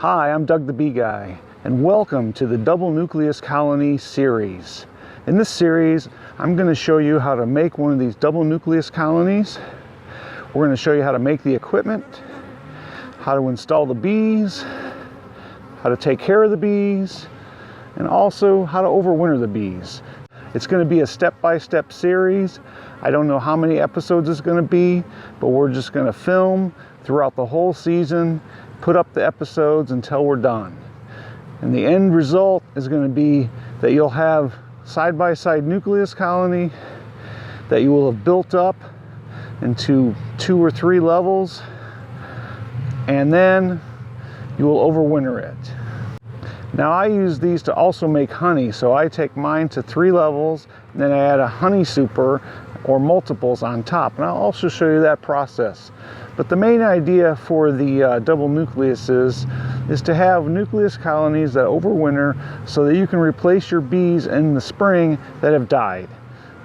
Hi, I'm Doug the Bee Guy, and welcome to the Double Nucleus Colony series. In this series, I'm going to show you how to make one of these double nucleus colonies. We're going to show you how to make the equipment, how to install the bees, how to take care of the bees, and also how to overwinter the bees. It's going to be a step-by-step series. I don't know how many episodes it's going to be, but we're just going to film throughout the whole season, put up the episodes until we're done. And the end result is going to be that you'll have side-by-side nucleus colony that you will have built up into 2 or 3 levels, and then you will overwinter it. Now I use these to also make honey, so I take mine to 3 levels, and then I add a honey super or multiples on top, and I'll also show you that process. But the main idea for the double nucleus is to have nucleus colonies that overwinter so that you can replace your bees in the spring that have died.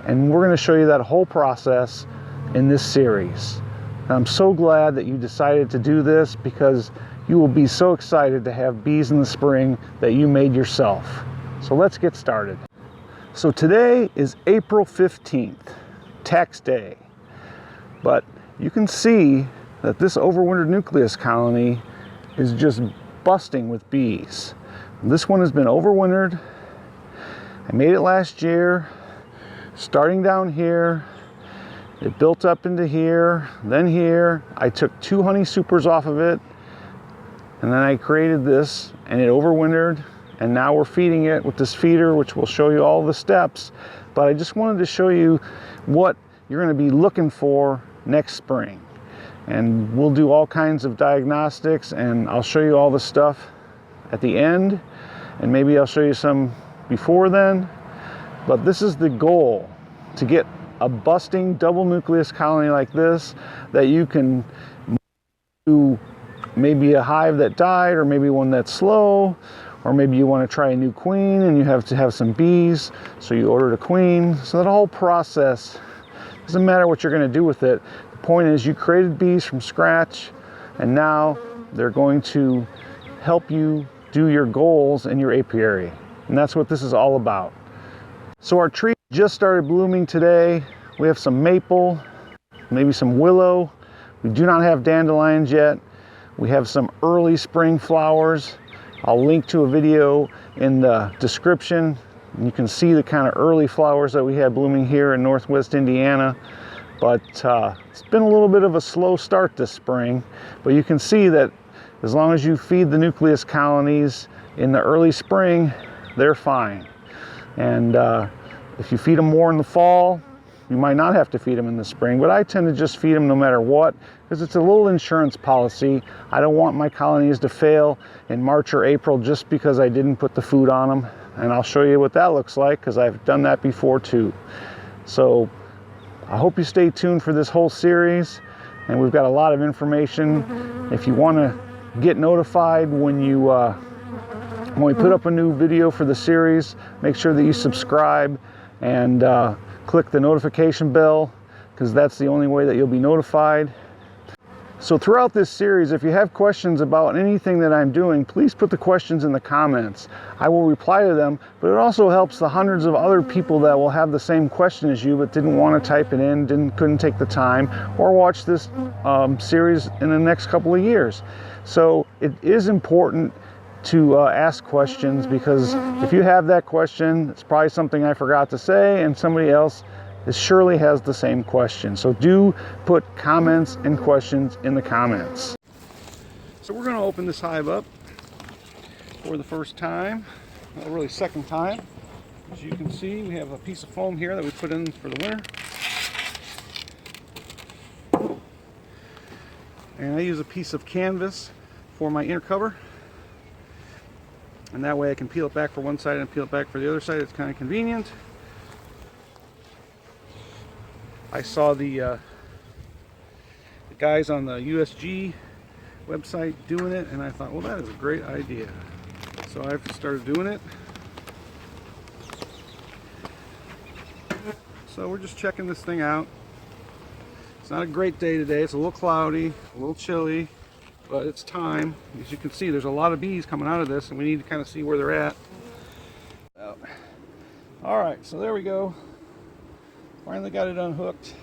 And we're going to show you that whole process in this series. And I'm so glad that you decided to do this, because you will be so excited to have bees in the spring that you made yourself. So let's get started. So today is April 15th, tax day. But you can see that this overwintered nucleus colony is just busting with bees. This one has been overwintered. I made it last year, starting down here. It built up into here, then here. I took 2 honey supers off of it, and then I created this, and it overwintered, and now we're feeding it with this feeder, which will show you all the steps. But I just wanted to show you what you're going to be looking for next spring. And we'll do all kinds of diagnostics, and I'll show you all the stuff at the end, and maybe I'll show you some before then. But this is the goal, to get a busting double nucleus colony like this that you can do. Maybe a hive that died, or maybe one that's slow, or maybe you want to try a new queen and you have to have some bees, so you ordered a queen. So that whole process, doesn't matter what you're going to do with it. The point is, you created bees from scratch, and now they're going to help you do your goals in your apiary. And that's what this is all about. So our tree just started blooming today. We have some maple, maybe some willow. We do not have dandelions yet. We have some early spring flowers. I'll link to a video in the description. You can see the kind of early flowers that we had blooming here in Northwest Indiana. But it's been a little bit of a slow start this spring. But you can see that as long as you feed the nucleus colonies in the early spring, they're fine. And if you feed them more in the fall, you might not have to feed them in the spring, but I tend to just feed them no matter what, because it's a little insurance policy. I don't want my colonies to fail in March or April just because I didn't put the food on them. And I'll show you what that looks like, because I've done that before too. So I hope you stay tuned for this whole series, and we've got a lot of information. If you want to get notified when we put up a new video for the series, make sure that you subscribe and click the notification bell, because that's the only way that you'll be notified. So throughout this series, if you have questions about anything that I'm doing, please put the questions in the comments. I will reply to them, but it also helps the hundreds of other people that will have the same question as you but didn't want to type it in, couldn't take the time, or watch this series in the next couple of years. So it is important to ask questions, because if you have that question, it's probably something I forgot to say, and somebody else surely has the same question. So do put comments and questions in the comments. So we're going to open this hive up for the first time, well, really second time. As you can see, we have a piece of foam here that we put in for the winter. And I use a piece of canvas for my inner cover. And that way I can peel it back for one side and peel it back for the other side. It's kind of convenient. I saw the guys on the USG website doing it, and I thought, well, that is a great idea. So I've started doing it. So we're just checking this thing out. It's not a great day today. It's a little cloudy, a little chilly. but it's time. As you can see, there's a lot of bees coming out of this, and we need to kind of see where they're at. All right, so there we go. Finally got it unhooked.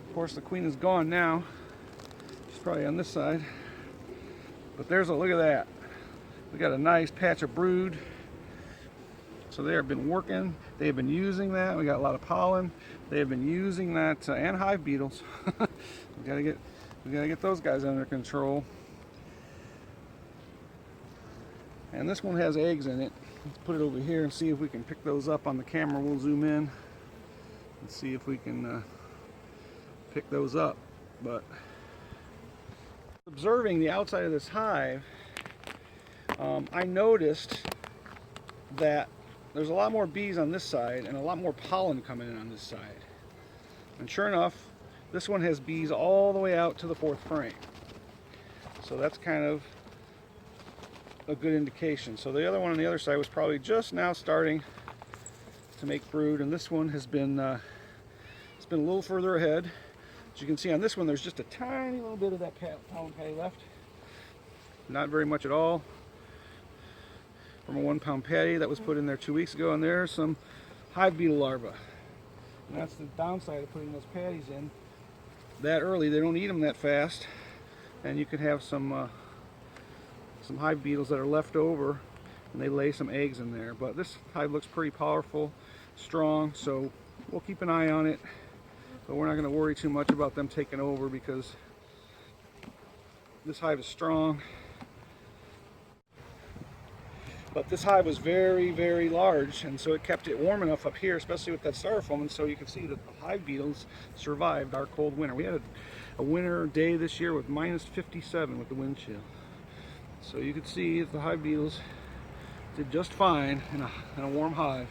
Of course, the queen is gone now. She's probably on this side. But there's a look at that. We got a nice patch of brood. So they have been working. They have been using that. We got a lot of pollen. They have been using that, and hive beetles. we gotta get those guys under control. And this one has eggs in it. Let's put it over here and see if we can pick those up on the camera. We'll zoom in and see if we can pick those up. But observing the outside of this hive, I noticed that there's a lot more bees on this side and a lot more pollen coming in on this side. And sure enough, this one has bees all the way out to the 4th frame. So that's kind of a good indication. So the other one on the other side was probably just now starting to make brood, and this one has been it's been a little further ahead. As you can see on this one, there's just a tiny little bit of that pollen patty left. Not very much at all. From a 1-pound patty that was put in there 2 weeks ago, and there's some hive beetle larvae. And that's the downside of putting those patties in that early. They don't eat them that fast, and you could have some hive beetles that are left over, and they lay some eggs in there. But this hive looks pretty powerful, strong, so we'll keep an eye on it. But we're not going to worry too much about them taking over because this hive is strong. But this hive was very, very large, and so it kept it warm enough up here, especially with that styrofoam, and so you can see that the hive beetles survived our cold winter. We had a winter day this year with -57 with the wind chill. So you could see that the hive beetles did just fine in a warm hive.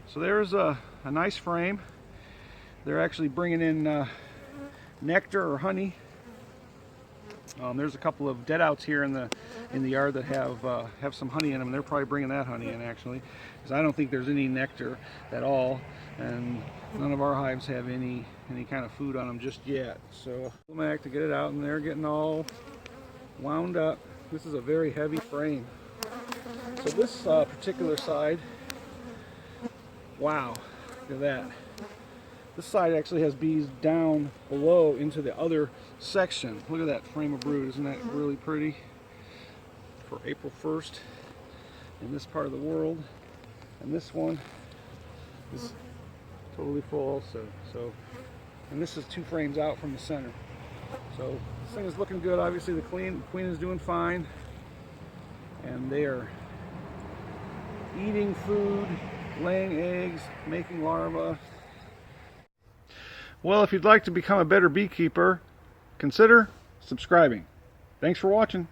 So there's a nice frame. They're actually bringing in nectar or honey. There's a couple of deadouts here in the yard that have some honey in them, and they're probably bringing that honey in actually, because I don't think there's any nectar at all, and none of our hives have any kind of food on them just yet. So I'm back to get it out, and they're getting all wound up. This is a very heavy frame. So this particular side, wow, look at that. This side actually has bees down below into the other section. Look at that frame of brood. Isn't that really pretty for April 1st in this part of the world? And this one is totally full also. So, and this is 2 frames out from the center. So this thing is looking good. Obviously the queen is doing fine, and they are eating food, laying eggs, making larvae. Well, if you'd like to become a better beekeeper, consider subscribing. Thanks for watching.